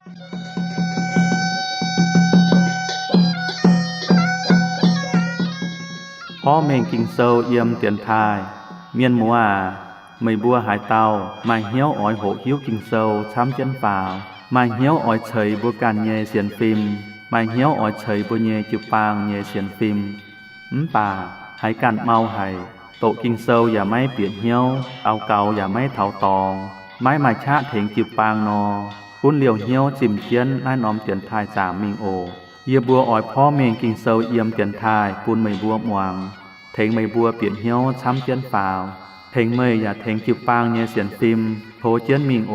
พ่อเมงกิงเซาเยี่ยมเตียนทายเมียนมัวไม่บัวหายเตามาเหี้ยวอ้อยโหหิ้วกิงเซาช้ำเจนฝ่ามาเหี้ยวอ้อยเฉยบัวการเยเสียนฟิล์มมาเหี้ยวอ้อยเฉยบัวเยจิปางเยเสียนฟิล์มป่าหายการเมาหายโตกิงเซาอย่าไม่เปลี่ยนเหี้ยวเอาเกาอย่าไม่เถาตองไม้ชะเถงจิปางนอปุ้นเหลียวเหี้ยวจิมเจียนน้าน้อมเตียนทายจามมิงโอเยียบัวอ้อยพ่อเมงกิงเซาเยี่ยมเตียนทายปุ้นไม่บัวมวงเถงไม่บัวเปลี่ยนเหี้ยวช้ำเจียนฝ่าเถงเมยอย่าเถงจิปางเยเสียนฟิล์มโถเจียนมิงโอ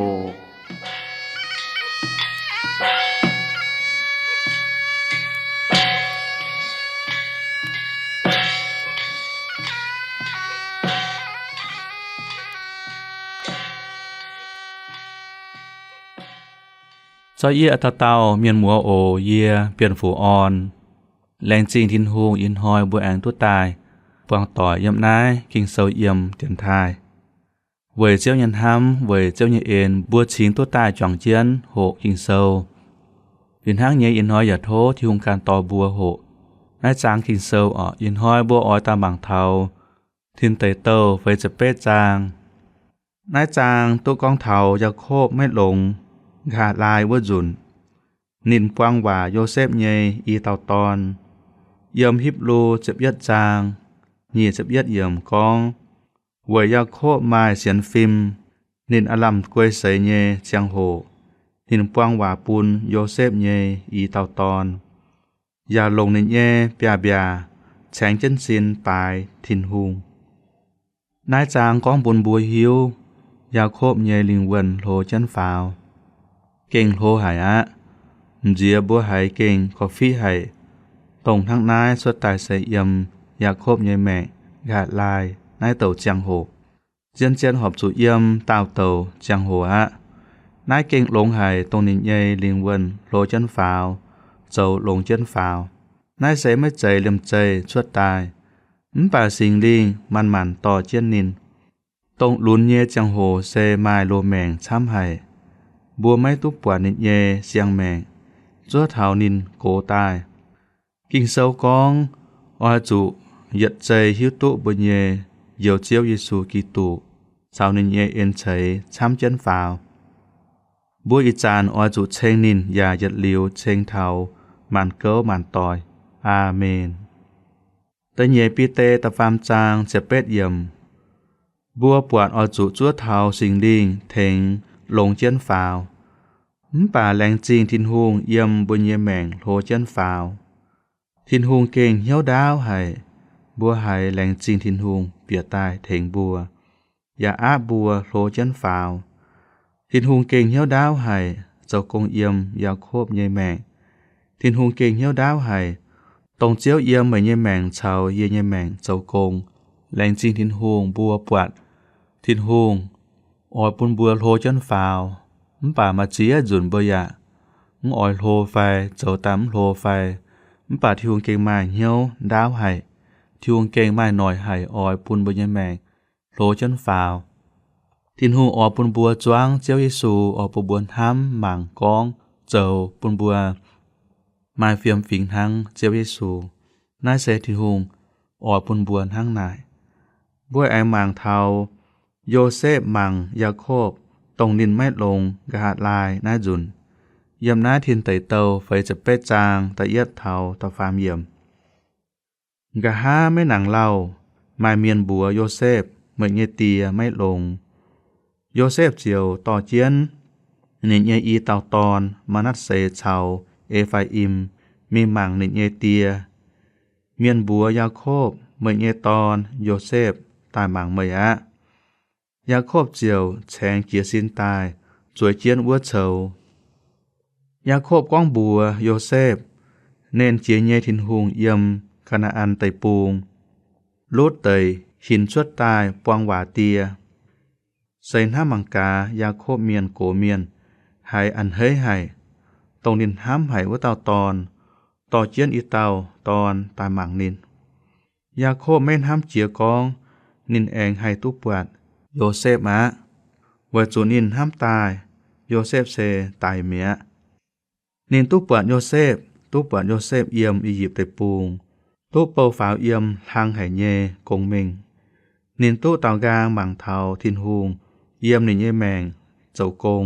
ซอยเยอัตเตาเมียนมัวโอเยียเปลี่ยนฝูออนแรงจริงทินฮูงอินหอยบัวแองตัวตายปวงต่อยำนายกิงเซาเยี่ยมเตียนทายเวยเจ้ายันห้ำเวยเจ้าเยเอ็นบัวชิงตัวตายจ่องเจียนโหกิงเซายินห้างเยอินหอยอย่าโทษที่วงการต่อบัวโหนายจางกิงเซาอินหอยบัวอ้อยตามบางเทาทินเตเตอเฟยจะเป้จางนายจางตัวกองเทาอย่าโคบไม่ลงขาดลายว่าจุนนินปวางว่าโยเซฟเยอีเตาตอนเยิมฮิบลูจะยัดจางหีจะยัดเยิมกองเวยาโคบมาเสียนฟิมนินอลัมกวยใส่เยเจียงโหนินปวางว่าปูนโยเซฟเยอีเตาตอนอย่าลงในเยเปียเบียแฉงเจนซินปลายทินหุงนายจางกองบุญบัวหิวยาโคบเยลิงเวนโลจันฟาวเก่งโลหายะเจียบัวหายเก่งกาแฟหายตรงทั้งนายสวดตายใส่ยำยาโคบเยแม่กาดลายนายเต่าเจียงโหเจียนหอบสุยำตาวเต่าเจียงโหนายเก่งลงหายตรงนินเยลิงเวนโลจันฟาวเจ้าลงเจียนฟาวนายใส่ไม่ใจเลี่ยมใจสวดตายป่าสิงลิงมันต่อเจียนนินตรงลุนเยเจียงโหเซมายโลแมงช้ำหายบัวไม้ตุบปวดนิเยเสียงแมงจั่วเท้านินโกตายกิ่งเสากองออจุยัดใจหิวตุบนเยเยียวเจียวเยซูกีตุสาวนินเยเอ็นเฉยช้ำเจนฝาวบัวอีจานออจุเชงนินอย่ายัดเลียวเชงเท้ามันเก้อมันตอยอาเมนแต่เยปีเตตะฟามจางจะเป็ดเยี่ยมบัวปวดออจุจั่วเท้าสิงลิงเถงลงเจียนฟาวป่าแรงจริงทินฮูงเยี่ยมบนเยแมงโลเจียนฟาวทินฮูงเก่งเหี้ยวดาวให้บัวให้แรงจริงทินฮูงเปียตายเถงบัวอย่าอาบัวโลเจียนฟาวทินฮูงเก่งเหี้ยวดาวให้เจ้ากงเยี่ยมยาโคบเยแมงทินฮูงเก่งเหี้ยวดาวให้ตรงเจียวเยี่ยมเหมือนเยแมงชาวเยแมงเจ้ากงแรงจริงทินฮูงบัวปวดทินฮูงออยปุนบัวโลจันฟาวป่ามาเจียจุนบ่ยะออยโลไฟเจ้าตำโลไฟป่าที่วงเก่งมาเหี่ยวดาวให้ที่วงเก่งมาหน่อยให้ออยปุนบ่ยะแมงโลจันฟาวทินฮูออยปุนบัวจวงเจ้าเยซูออยปุบวนห้ำหม่างกองเจ้าปุนบัวมาเฟียมฝิงทั้งเจ้าเยซูนายเสทินฮูออยปุนบัวทั้งนายบัวไอหม่างเทาโยเซฟมังยาโคบตรงนินไม่ลงกะหาดลายหน้าจุนเยี่ยมหน้าทินไตเตาไฟจะเป็ดจางตะเอียดเทาตะฟามเยี่ยมกะห้าไม่หนังเล่ามาเมียนบัวโยเซฟเหมือนเยเตียไม่ลงโยเซฟเจียวต่อเจียนนินเยอีเตาตอนมานัดเสเชาเอฟาอิมมีหมังนินเยเตียเมียนบัวยาโคบเหมือนเยตอนโยเซฟตายหมังเมยะยาโคบเจียวแฉงเกียสินตายจวยเจียนวัวเฉายาโคบก้องบัวโยเซฟเน้นเจียเยทินหุงเยี่ยมคณะอันไตปูงลูดเตยหินชวดตายปวงหวาเตียใส่ห้ามังกายาโคบเมียนโกเมียนหายอันเฮ้ยไห้ตรงนินห้ามไห้ว่าเตาตอนต่อเจียนอีเตาตอนตายหมังนินยาโคบแม่นห้ามเจียกองนินแองไห้ตุปวดโยเซฟมะเวจูนินห้ามตายโยเซฟเซตายเมีย นินตุปวดโยเซฟตุปวดโยเซฟเอี่ยมอียิปต์ไตปูงตุเปาฝาวเอี่ยมทางไหเยกงเมงนินตุตาวกางบางเทาทินฮูงเอี่ยมนินเยแมงเจ้ากง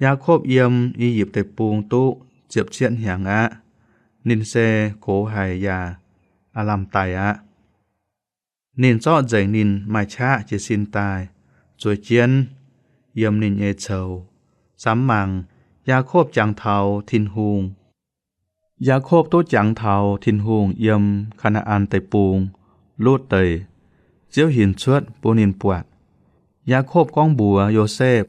ยาโคบเอี่ยมอียิปต์ไตปูงตุเจียบเชียนหยังอะนินเซโกไหยาอาลัมไตอะนินจ้อใจนินไม่ชะจะสินตายจวยเจียนเยี่ยมนินเอเชาสามมังยาโคบจังเทาทินฮูงยาโคบตุจังเทาทินฮูงเยี่ยมคณะอันไตปูงลูดเตยเจียวหินชวดปูนินปวดยาโคบก้องบัวโยเซฟ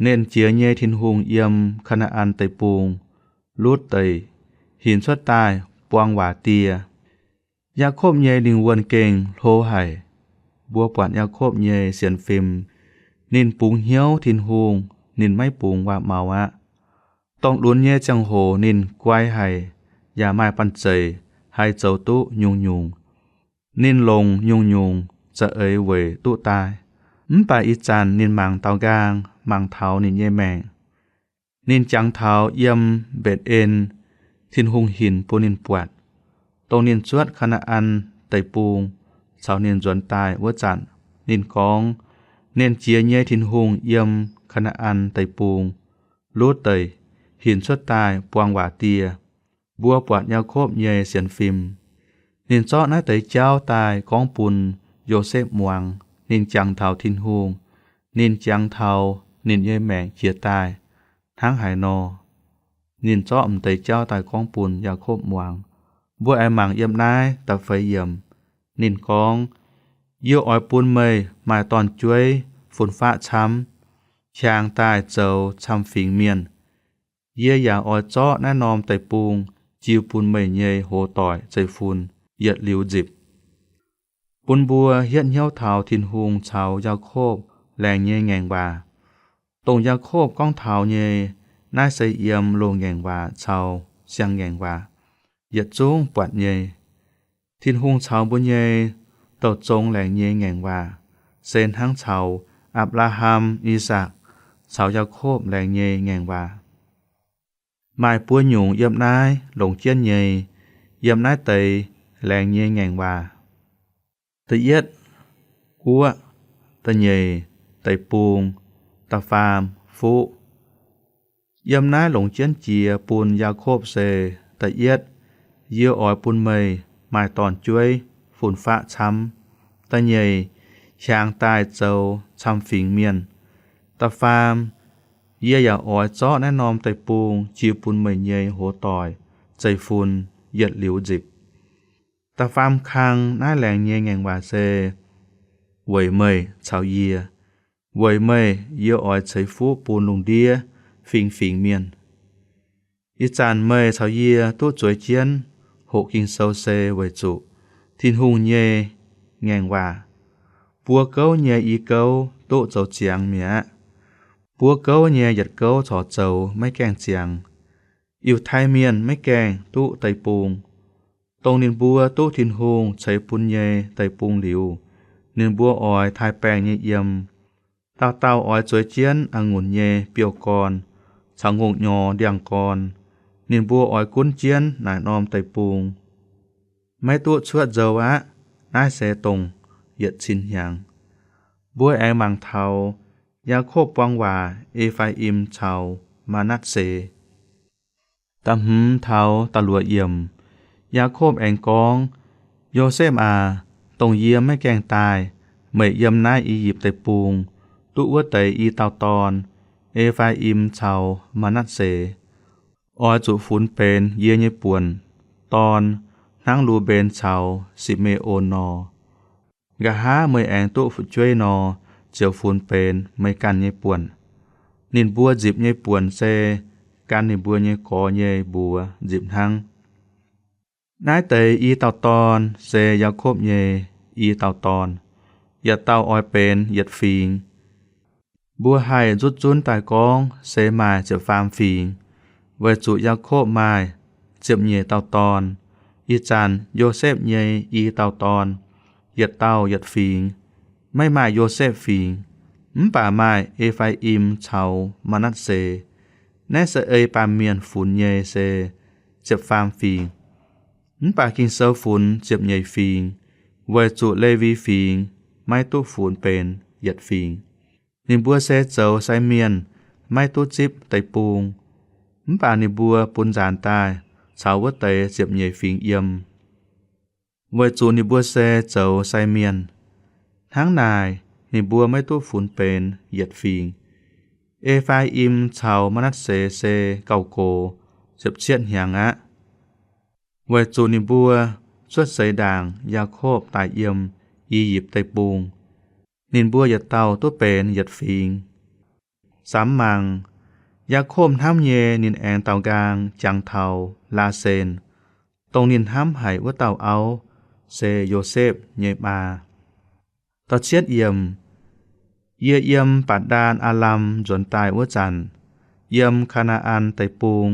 เน้นเจียเยทินฮูงเยี่ยมคณะอันไตปูงลูดเตยหินชวดตายปวงหวาเตียยาโคบเยลิงวนเก่งโลไห่บัวปวดยาโคบเยเสียนฟิมนินปุงเหี้ยวทินฮูงนินไม่ปุงว่าเมาวะต้องลุ้นเยจังโหนินกวายไห่ยาไม้ปันเจยให้เจ้าตุยุงยุงนินลงยุงยุงจะเอ่ยเวยตุตายปาอีจันนินมังเตากางมังเทานินเยแมงนินจังเทาเยี่ยมเบ็ดเอ็นทินหุงหินปูนินปวดตรงนินจวดคณะอันไตปูงสาวนินจวนตายวัวจันนินกองเน้นเจียเยทินหุงเยี่ยมคณะอันไตปูงลูดเตยหินชวดตายปวงหวาเตียบัวปวดยาโคบเยเสียนฟิมนินจ้อนาไตเจ้าตายกองปุนโยเซฟมวงนินจังเทาทินฮูงนินจังเทานินเยแมงเขียตายทั้งหายนอนินจ้อไตเจ้าตายกองปุนยาโคบมวงบัวไอหมังเยี่ยมนายตะไฟเยี่ยมนินกองเยี่ยวอ้อยปุนเมยหมายตอนจ้วยฝนฟ้าช้ำช้างตายเจ้าช้ำฝิงเมียนเยี่ยอย่างอ้อยจ้อแน่นอมไตปูงจิวปุนเมยเยโหต่อยใจฟุนเหยียดหลิวจิบปุนบัวเฮียนเหี้ยวเทาทินฮูงชาวยาโคบแรงเยแงงว่าตรงยาโคบก้องเทาเยนายใส่เอี่ยมลงแงงว่าชาวเสียงแงงว่าเหยียดจุ้งปวดเยทินฮูงชาวบุญเยเต่าจงแรงเยแงงว่าเซนทั้งชาวอับราฮัมอีสากชาวยาโคบแรงเยแงงว่าหมายปัวหยุงเยี่ยมนายหลงเจียนเยเยี่ยมนายเตยแรงเยแงงว่าตะเย็ดกัวตะเยไตปูงตะฟามฟุเยี่ยมนายหลงเจียนเจียปูนยาโคบเซตะเย็ดเยี่ยวอ้อยปุนเมยหมายตอนจ้วยฝุ่นฟ้าช้ำตะเยช้างตายเจ้าช้ำฝิงเมียนตะฟามเยี่ยอย่าอ้อยจ้อแน่นอมไตปูงจิวปุนเมยเยโหต่อยใจฟุนเหยียดหลิวจิบตาฟามคังน่าแหลงเยแงงว่าเซเวยเมยชาวเยียเวยเมยเยี่ยวอ้อยใช้ฟูปูนลงเดียฟิงเมียนอีจานเมยชาวเยียตู้จวยเจียนหกกิงเซาเซเวยจุทินหุงเยแงงว่าปัวเก้าเยอีเก้าตู้เจ้าเจียงเมียปัวเก้าเยหยัดเก้าถอเจ้าไม่แกงเจียงอิวไทยเมียนไม่แกงตู้ไตปูงตรงนินบัวตู้ทินฮูงใช้ปุนเยไตปุงหลิวนินบัวอ้อยทายแปลงเยี่ยมเต้าอ้อยจวยเจียนองุ่นเยเปียวกรสังหงยอเดียงกรนินบัวอ้อยกุ้นเจียนนายนอมไตปุงไม่ตู้ชวดเจวะนายเสตงเหยียดชินหยังบัวแองมังเทายาโคบวังว่าเอฟาอิมชาวมานัดเสตำหืมเทาตะลัวเอี่ยมยาโคบแองกองโยเซฟตรงเยี่ยมไม่แกงตายเมยเยี่ยมนายอียิปต์ไตปูงตุวะไตอีเตาตอนเอฟาอิมชาวมานัดเสออยจุฟุนเป็นเยี่ยญี่ปุ่นตอนนั่งรูเบนชาวสิเมโอนอ กะหาเมยแองตุฝุช่วยนอเจียวฟูนเป็นไม่กันเยป่วนนินบัวจิบเยป่วนเซกันนิบัวเยกอเยบัวจิบทั้งนายเตยอีเต่าตอนเซยาโคบเยอีเต่าตอนอย่าเต่าออยเป็นเหยียดฟิงบัวไห้จุดจุนตายกองเซมาเจ็บฟามฟิงไว้จุยาโคบมาเจ็บเยเต่าตอนอีจันโยเซฟเยอีเต่าตอนเหยียดเต้าเหยียดฟิงไม่มาโยเซฟฟิงป่าไม้เอฟาอิมชาวมานัดเซ ในเสเอยปาเมียนฝุ่นเยเซเจ็บฟามฟีงปากินเซาฝุ่นเจ็บใหญ่ฟีงไว้จุเลวีฟีงไม่ตู้ฝุ่นเป็นเหยียดฟีงนิบัวเซเจ้าไซเมียนไม่ตู้จิบไตปูงปานิบัวปุนจานตายสาวเตเจ็บใหญ่ฟีงเยี่ยมไว้จุนิบัวเซเจ้าไซเมียนทั้งนายนิบัวไม่ตู้ฝุ่นเป็นเหยียดฟีงเอฟาอิมชาวมนัสเซเซเกาโกเจ็บเชียดเหียงะไว้จูนิบัวสวดใส่ด่างยาโคบตายเยี่ยมอียิปต์ไตปูงนินบัวหยัดเตาตัวเป็นหยัดฟีงสามมังยาโคบห้ามเยนินแองเตากลางจังเทาลาเซนตรงนินห้ามไห้ว่าเตาเอาเซโยเซฟเยมาต่อเชียดเยี่ยมเยี่ยมปัดดานอาลัมจนตายว่าจันเยี่ยมคานาอันไตปูง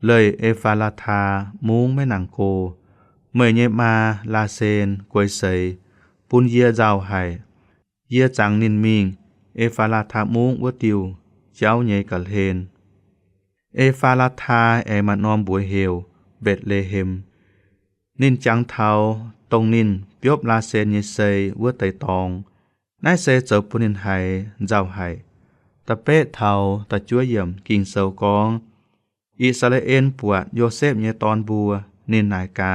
เลยเอฟาลาทามุงแม่หนังโกเมื่อเยมาลาเซนกวยเสยปุนเยียเจ้าไห้เยียจังนินมิงเอฟาลาทามุงว่าติวเจ้าเยกัลเฮนเอฟาลาทาแอมานอมบัวเฮลเบตเลเฮมนินจังเทาตรงนินเปียบลาเซนเยเซยว่าไตตองนายเซเจอปุนินไห้เจ้าไห้ตะเป้เทาตะจั่วเยี่ยมกิ่งเซากองอิสราเอลปวดโยเซฟเยตอนบัวนินนายกา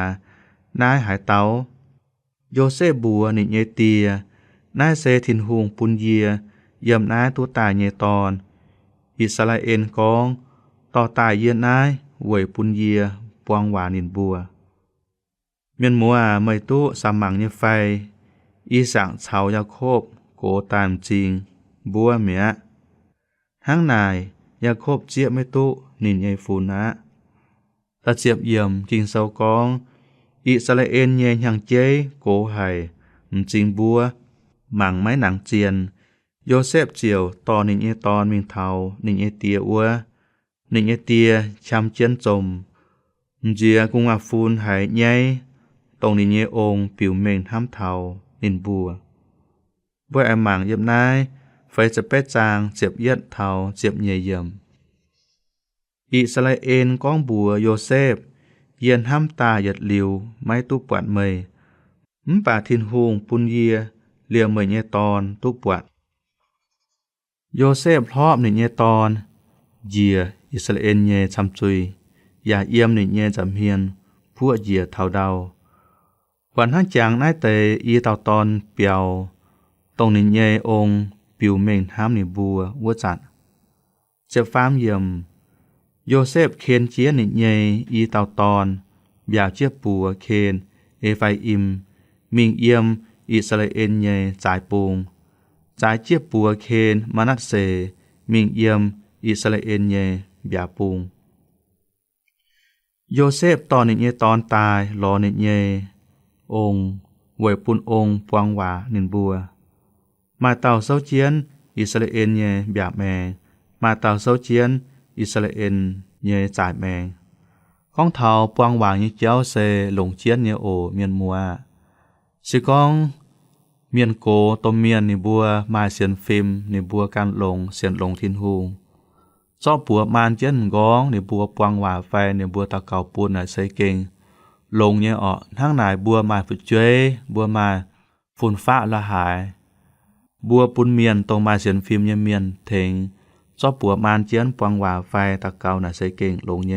นายหายเตาโยเซฟบัวนิเยเตียนายเซทินหุงปุนเยียเยี่ยมนายตัวตายเยตอนอิสราเอลกองต่อตายเยียนายหวยปุนเยียปวงหวานินบัวเมียนมัวไม่ตู้สามังเยไฟอีสังชาวยาโคบโกตามจริงบัวเมียทั้งนายยาโคบเจียไม่ตู้นินเยฟูนะตะเจียบเยี่ยมกิงเซากองอิสราเอลเยนยังเจโกไห้จริงบัวหมั่งไม้หนังเจียนโยเซฟเจียวตอนินเยตอนมิงเทานินเยเตียอัวนินเยเตียชำเจียนจมเจียกุงอาฟูนหายใหญ่ตรงนินเยองปิวเมงห้ำเทานินบัวบ่ไอหมั่งเยียบนายไฟจะเป็ดจางเจ็บเยียดเทาเจ็บเยี่ยมอิสราเอลก้องบัวโยเซฟเยียนห้ำตาหยัดลิวไม้ตุปวดเมยป่าทินหุงปุนเยียเลียเมยเยตอนตุปวดโยเซฟพร้อมหนึ่งเยตอนเยียอิสราเอลเยชำจุยอย่าเยี่ยมหนึ่งเยจำเฮียนพวกเยียเท่าเดาวันทั้งจางนายเตอีเต่าตอนเปียวตรงหนึ่งเยองปิวเมงห้ามหนึ่งบัววัวจัดเจ็บฟ้ามเยี่ยมโยเซฟเคนเจียนิเยอีเตาตอนอยากเจียปัวเคนเอไฟอิมมิงเยี่ยมอิสราเอลเยจ่ายปูงจ่ายเจียปัวเคนมนัสเซมิงเยี่ยมอิสราเอลเยอยาปูงโยเซฟตอนนิเยตอนตายรอนิเยองหวยปุนองปวงหวานินบัวมาเต่าเซาเจียนอิสราเอลเยแบบแมงมาเต่าเซาเจียนอิสราเอลเยจ่ายแมงของเฒ่าปวงหวางเจ้าเซหลงเจียนเยโอเมียนมัวสิกองเมียนโกตมเมียนนิบัวมาเสียนฟิมนิบัวการลงเสียนลงทินหูจอบปัวมานเจียนกองนิบัวปวงหวาไฟนิบัวตะเก่าปูนน่ะใส่เก่งลงเยอทั้งนายบัวมาฝึกเจยบัวมาฝุ่นฟ้าละหายบัวปุนเมียนตรงมาเสียนฟิมเยเมียนเทงจอบปัวมานเจียนปวงหวาไฟตะเก่าน่ะใส่เก่งลงเ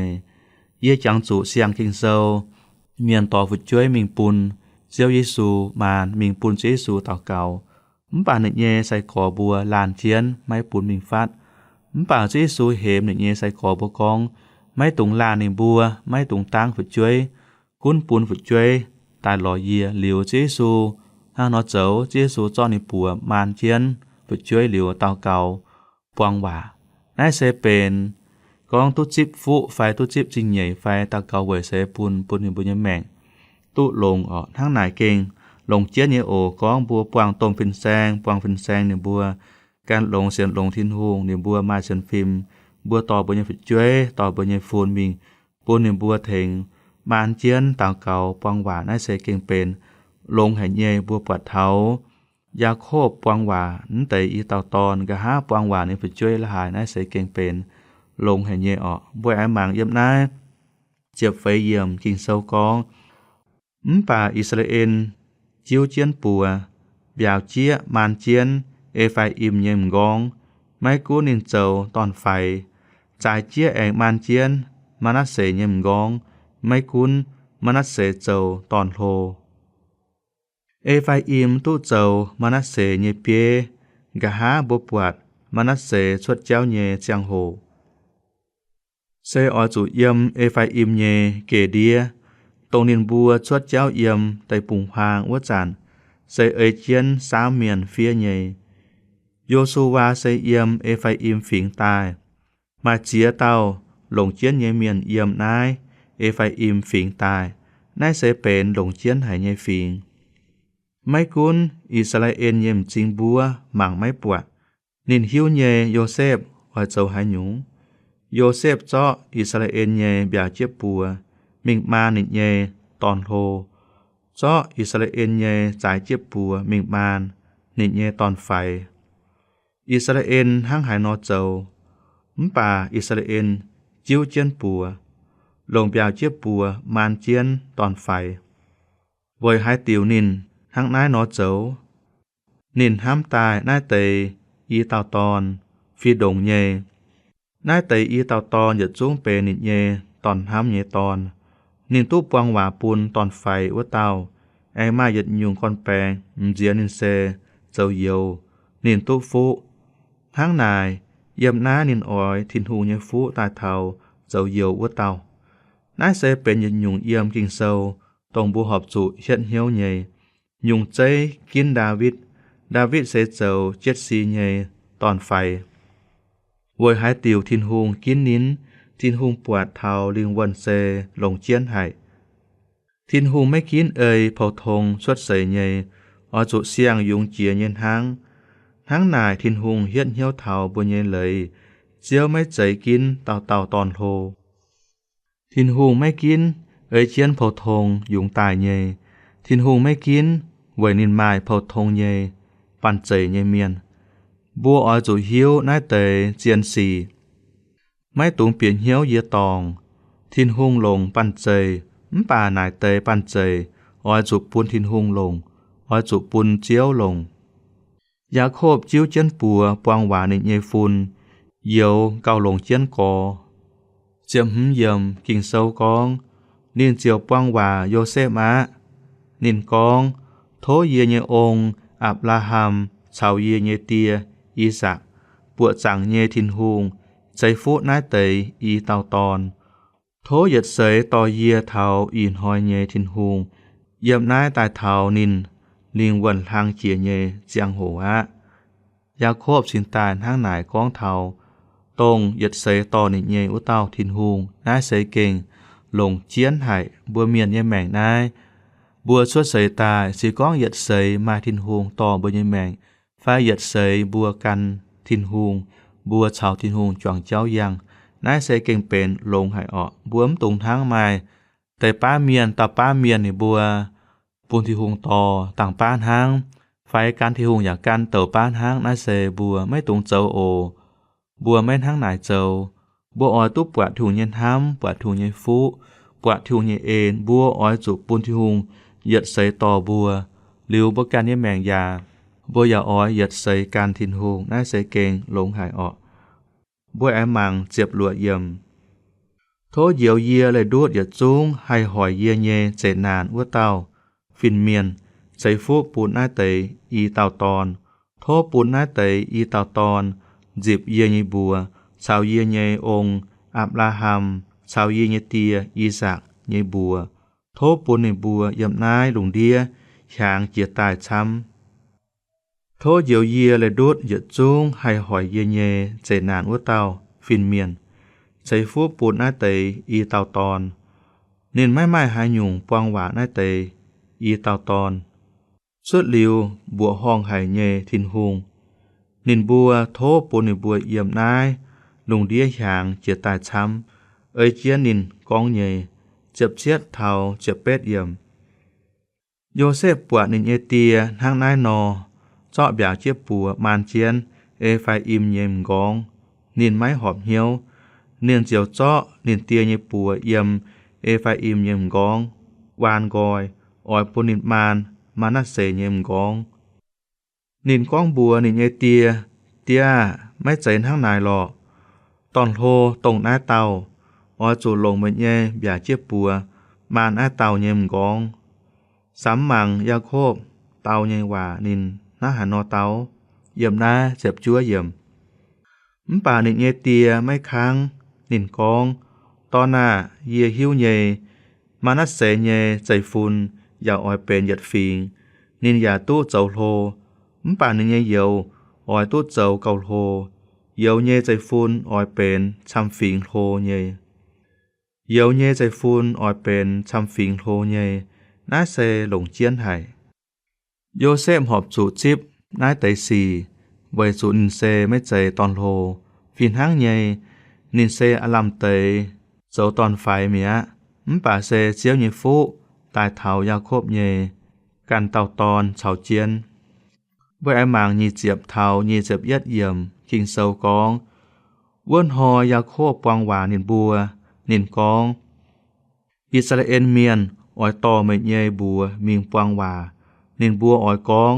ยจังจุเสียงคิงเซาเมียนต่อฝึกเจยมิงปุนเจียวเยซูมานมิงปุนเยซูตะเก่าป่าเนเยใส่ขอบัวลานเจียนไม้ปุนมิงฟัดป่าเยซูเหมเนเยใส่ขอบัวกองไม้ตุงลานในบัวไม้ตุงตั้งฝึกเจยกุนปุนฝึกเจยตายหล่อเยียเหลียวเยซูห้างนอเจ้าเยซูจ้อในปัวมานเจียนฝึกเจยเหลียวตะเก่าปวงหว่านายเซเป็นกองตุจิบฟุไฟตุจิบจิงใหญ่ไฟตะเกาเวยเสปุนหิบุญยแมงตุลงออกทั้งนายเก่งลงเจียนเยโอกองบัวปวางตมฟินแซงปวางฟินแซงเนี่ยบัวการลงเสียนลงทินหูเนี่ยบัวมาเสียนฟิมบัวต่อบุญยฟิจวยต่อบุญยฟูนมิงปุนเนี่ยบัวเถงมานเจียนตะเกาปวงหว่านายเสเก่งเป็นลงแห่งเยบัวปวดเท้ายาโคบปวงหว่านแต่อีเต่าตอนกะหาปวงหว่านเนี่ยฟิจวยละหายนายเสเก่งเป็น ลงให้เยออกบ่ไอ้หมางเยี่ยมนายเจ็บไฟเยี่ยมกินเซากองป่าอิสราเอลจิ้วเจียนปัวบยาวเจียมานเจียนเอไฟอิมเยมกองไม้กูนินเจ้าตอนไฟจ่ายเจียแองมานเจียนมนัสเสเยมกองไม้กุนมนัสเสเจ้าตอนโลเอไฟอิมตู้เจ้ามนัสเสเยเปียกะหาบปวดมนัสเสชวดเจ้าเยเจียงโหเซออจุเยี่ยมเอไฟอิมเยเกเดียตรงนินบัวชวดเจ้าเยี่ยมไตปุงพางวัวจันเซเอเจียนสามเมียนเฟียเยโยซูวาเซเยี่ยมเอไฟอิมฝิงตายมาเจียเต้าหลงเจียนเยเมียนเยี่ยมนายเอไฟอิมฝิงตายนายเซเป็นหลงเจียนหายเยฝิงไม่กุนอิสราเอลเยี่ยมจิงบัวหมั่งไม่ปวดนินหิวเยโยเซฟหอยเจ้าหายหยุงโยเซฟเจาะอิสราเอลเยบยาเจ็บปัวมิงมานิเยตอนโทเจาะอิสราเอลเยจ่ายเจ็บปัวมิงมานนิเยตอนไฟอิสราเอลหั่งหายนอเจ้าป่าอิสราเอลจิ้วเจียนปัวลงบยาเจ็บปัวมานเจียนตอนไฟบอยหายติวนินหั่งนายนอเจ้านินห้ามตายนายเตอีเต่าตอนฟีดงเยนายเตอีเต่าตอนหยุดจุ้งเปนิเยตอนห้ามเยตอนนินตู้ปวงหวาปุนตอนไฟว่าเต่าไอมาหยุดยุงคอนแปงเจียนินเซเจ้าเยวนินตู้ฟุห้างนายเยี่ยมน้านินอ้อยทินหูเยฟุตายเทาเจ้าเยวว่าเต่านายเซเป็นหยุดยุงเยี่ยมกิงเซาตรงบูหอบจุเช็ดเหี้ยวเยยุงใจกินดาวิดเซเจ้าเจ็ดซีเยตอนไฟโวยหายติวทินหุงกินนิ้นทินหุงปวดเทาลิงวันเซลงเจียนไห้ทินหุงไม่กินเผาทงชดเสยเยอจุเสียงยุงเจียเย็นทั้งนายทินหุงเฮียนเหี้ยวเทาบนเยเลยเจียวไม่ใจกินเต่าตอนโททินหุงไม่กินเจียนเผาทงยุงตายเยทินหุงไม่กินไว้นินไม้เผาทงเยปั่นใจเยเมียนบัวอ้อยจุเหี้ยวนายเตยเจียนสีไม่ตุงเปลี่ยนเหี้ยวเยตองทินหุงลงปั่นใจป่านายเตยปั่นใจอ้อยจุปุนทินหุงลงอ้อยจุปุนเจียวลงยาโคบจิ้วเจียนปัวปวงหวานิเยฟุนเยียวเก่าลงเจียนกอเจียมหึมเยี่ยมกิ่งเซากองนินเจียวปวงหวาโยเซฟมานินกองโทเยเยองอับราฮัมชาวเยเยเตียอีสักปวดจังเยทินหุงใจฟุนายเตยอีเต่าตอนโทหยัดเสยต่อเยียเทาอีนหอยเยทินหุงเยี่ยมนายตายเทานินลิงวันทางเจียเยเจียงโหวะยาโคบสินตายทั้งหนายก้องเทาตรงหยัดเสยต่อนิเยอุเต้าทินหุงนายเสยเก่งลงเจียนไห้บัวเมียนเยแมงนายบัวชวดเสยตายสีก้องหยัดเสยมาทินหุงต่อบัวเยแมงไฟหยัดเสยบัวกันทินหุงบัวชาวทินหุงจวงเจ้ายังนายเสยเก่งเป็นลงให้ออกบวมตุงทั้งไม้แต่ป้าเมียนต่อป้าเมียนนี่บัวปูนทิหุงต่อต่างป้านหางไฟการทิหุงอยากกันเต่าป้านหางนายเสยบัวไม่ตุงเจ้าโอบัวแม่นทั้งหนายเจ้าบัวอ้อยตุ๊บปวดถุงเย็นห้ำปวดถุงเย็นฟุปวดถุงเย็นเอ็นบัวอ้อยจุปูนทิหุงหยัดเสยต่อบัวหลิวบกันเยแมงยาบัวยาอ้อยหยัดใส่การทินหุงนายใส่เก่งลงหายออกบัวแอมังเจ็บหลวดเยี่ยมโทเยียวเยียเลยดูดหยัดจุ้งให้หอยเยียเยเจนานวัวเต้าฟินเมียนใส่ฟุปูนนายเตยอีเต่าตอนโทปูนนายเตยอีเต่าตอนจิบเยียเยบัวชาวเยียเยองอับราฮัมชาวเยียเยเตียอีสักเยบัวโทปูนในบัวยำนายหลงเดียช้างเจียตายช้ำโทเยียวเยียเลยดูดหยัดจุ้งให้หอยเยเยเจนานวัวเต้าฟินเมียนใส่ฟูปูนนายเตยอีเต่าตอนนินไม่หายหยุ่งปวงหวานายเตยอีเต่าตอนสุดหลิวบัวห้องไห่เยทินหุงนินบัวโทปูนในบัวเยี่ยมนายลุงเดียหางเจียตายช้ำเจียนินกองเยเจ็บเชียดเทาเจ็บเป็ดเยี่ยมโยเซฟปวดนินเอเตียทางนายนอเจาะแบบเจียบปัวมานเจียนเอไฟอิมเยมกองนินไม้หอบเหี้ยว เนียนเจียวเจาะเนียนเตียเยปัวเยี่ยมเอฟาอิมเยมกองวานกอยออยปุนิดมานมานัสเสเยมกองนินกองบัวนินเยเตียไม่ใจทั้งนายหรอกตอนโทตรงหน้าเตาออยจูลงมาเย่อย่าเจ็บปัวมานอ้าเตาเยมกองสามมังยาโคบเตาเยว่านินนาหานอเตาเยี่ยมหน้าเจ็บจั่วเยี่ยมป่านินเยเตียไม่ค้างนินกองตอนหน้าเยียหิ้วเยมานัสเสเยใจฟุนอย่าออยเป็นหยัดฟิงนินอย่าตู้เจ้าโทป่านินเยเยียวออยตู้เจ้าเกาโทเยียวเยใจฟุนออยเป็นชำฟิงโทเยเยียวเยใจฟุนออยเป็นชำฟิงโทเยน้าเซหลงเจียนไห่โยเซฟหอบจูจิบน้าไตสีไว้จูนินเซไม่ใจตอนโทฟินห้างเยนินเซอลัมเตเจ้าตอนไฟเมียป่าเซเจียวเยฟุตายเถายาโคบเยกันเต่าตอนเฉาเจียนไว้ไอหมางยีเจียบเถายีเจียบเย็ดเยี่ยมคิงเซากองว่นหอยาโคบปวางหวานินบัวนินกองอิสราเอลเมียนออยต่อไม่เยบัวมิงปวางหวานินบัวออยกอง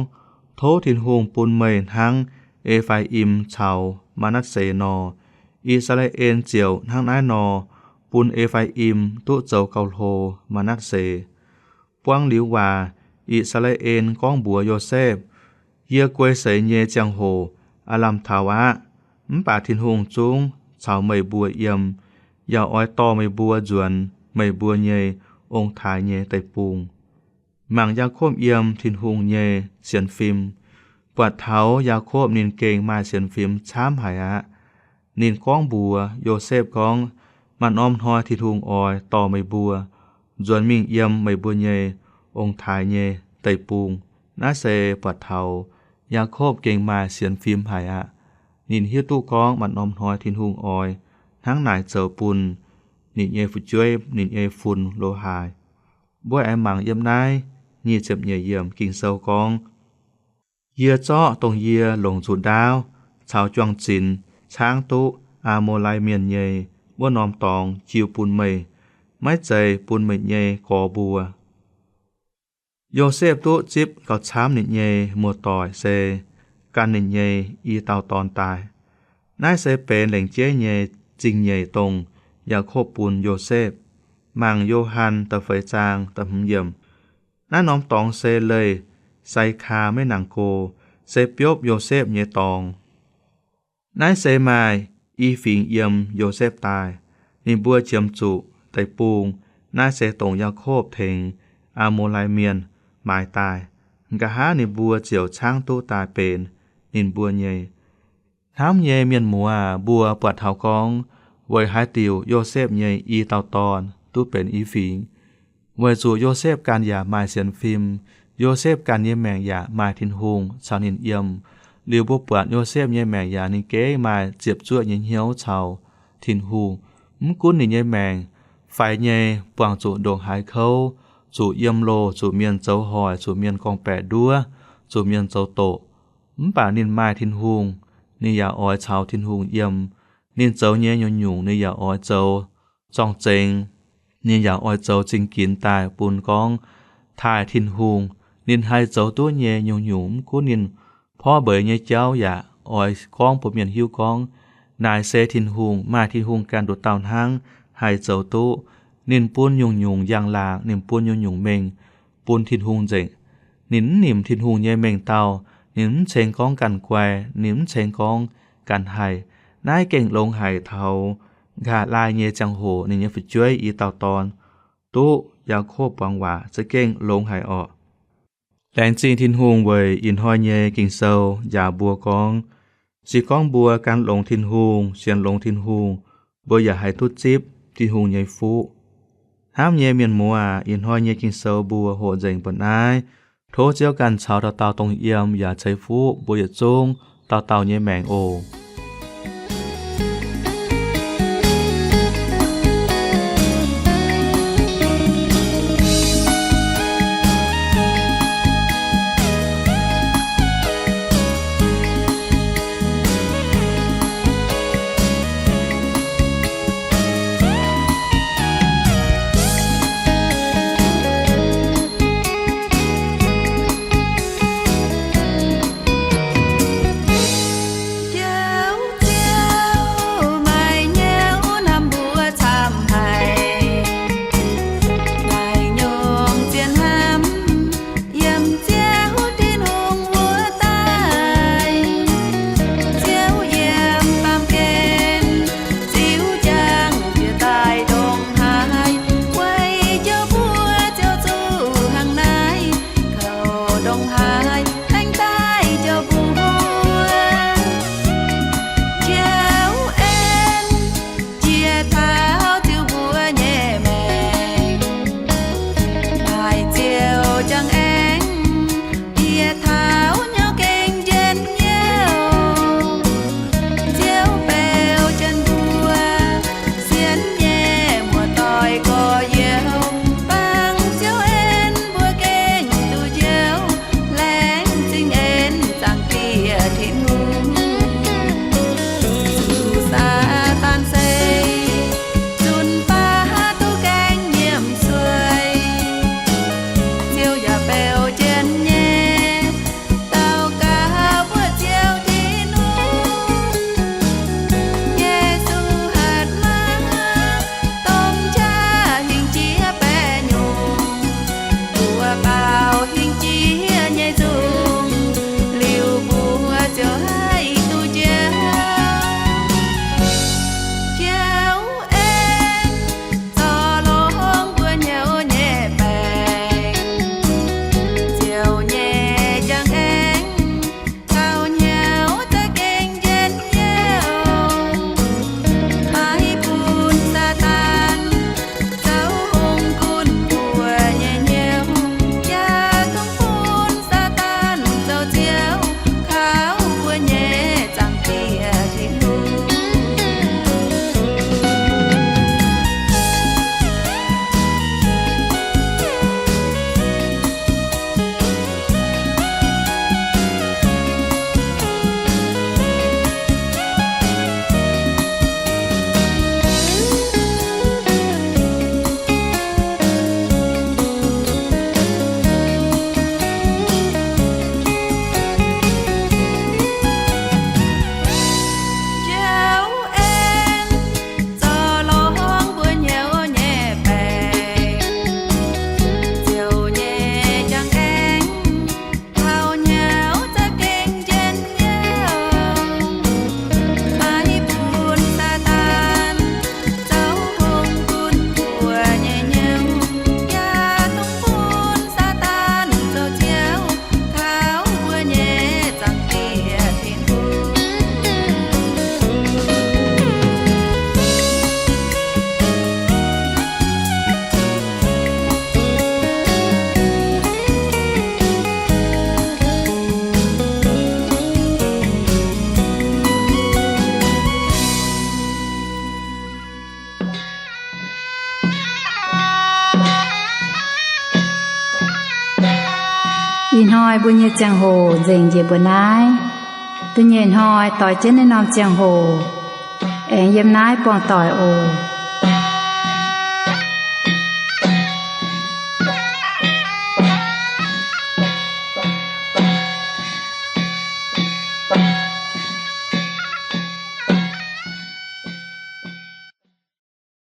โททินหงปุนเมนทั้งเอฟาอิมเฉามานัสเสนออิสราเอลเจียวทั้งนายนอปุนเอฟาอิมตุเจ้าเกาโทมานัสเสปวางหลิวว่าอิสราเอลก้องบัวโยเซฟเยียกวยเสยเยจังโหอาลัมทาวะป่าทินหงจุงเฉาไม่บัวเยี่ยมอย่าอ้อยต่อไม่บัวจวนไม่บัวเยองค์ทายเยไตปุงมังยาโคบเยี่ยมทินหงเยเสียนฟิมปวดเท้ายาโคบนินเกงมาเสียนฟิมช้ำหายะนินก้องบัวโยเซฟก้องมันอ้อมทอยทินหงออยต่อไม่บัวจวนมิ่งเยี่ยมไม่บัวเยองค์ทายเยไตปุงน้าเซปวดเท้ายาโคบเกงมาเสียนฟิมหายะนินฮิ้วตู้ก้องมันอ้อมทอยทินหงออยทั้งนายเจ้าปุนนินเยฟุจวยนินเยฟุนโลหายบ่ไอหมังเยี่ยมนายยีเจ็บเยี่ยมกิงเซากองเยียเจาะตรงเยียหลงจุดดาวชาวจวงจินช้างตุอาโมไลเมียนเยบ่นอมตองจิวปุนเมไม่ใจปุนเมเยกอบัวโยเซฟตุจิบเขาช้ำนินเยมัวต่อยเซการนินเยอีเตาตอนตายนายเซเป็นแหล่งเจเยจริงเยตรงยาโคบปุนโยเซฟมังโยฮันตะเฟยจางตะหึมเยี่ยมน้าน้อมตองเซเลยไซคาไม่หนังโกเซเปียบโยเซฟเยตองนายเซมายอีฟิงเยี่ยมโยเซฟตายนิบัวเจียมจุไตปูงนายเซตรงยาโคบเทงอาโมไลเมียนหมายตายกะหานิบัวเจียวช้างตู้ตายเป็นนินบัวเยท้ามเยเมียนหมัวบัวปวดเท้ากองไว้หายติวโยเซฟเยอีเตาตอนตู้เป็นอีฟิงไว้สู่โยเซฟการอย่าหมายเสียนฟิมโยเซฟการเยแมงอย่าหมายทินหงชาวนินเอี่ยมหรือบ่ปวดโยเซฟเยแมงอย่านิเก้หมายเจ็บจั่วเหี่ยวชาวทินหูกุนนิเยแมงไฟเยปวงจุดวงหายเขาจุเยี่ยมโลจุเมียนเจ้าหอยจุเมียนกองแปดดัวจุเมียนเจ้าโตป่านินหมายทินหงนี่อย่าอ้อยชาวทินหงเยี่ยมนินเจ้าเยยหยุ่งนี่อย่าอ้อยเจ้าจ้องเจงนี่อย่าอ้อยเจ้าจิงกินตายปูนกองถ่ายทินหงนินให้เจ้าตัวเยยหยุ่งกูนินพ่อเบยเยเจ้าอย่าอ้อยกองปมเมียนหิวกองนายเซทินหงมาทินหงการดูดเต่าทั้งให้เจ้าตู้นินปูนหยุ่งอย่างลางนินปูนหยุ่งเมงปูนทินหงเจงนินหนิมทินหงเยเมงเต่านินเชงกองกันแควนินเชงกองกันไห้นายเก่งลงไห้เทากาลายเยจังโหนินฝึกช่วยอีเต่าตอนตู้ยาโคบวังว่าจะเก่งลงไห้ออกแหลงจีนทินหงเวยอินหอยเยกิ่งเซายาบัวกองสีกองบัวการลงทินหงเสียนลงทินหงบัวอย่าให้ทุดจิบทินหงใหญ่ฟูห้ามเยเมียนมัวอินหอยเยกิ่งเซบัวโหเจงปนนายโทเจียวกันชาวเต่าตรงเอี่ยมอย่าใช้ฟูบัวอย่าจงเต่าเยแมงโอ ยินหอยบุญเยจังโหเจงเยบนายตุเย็นหอยต่อยเจนในนอมจังโหเอ็งเยมนายปองต่อยโอ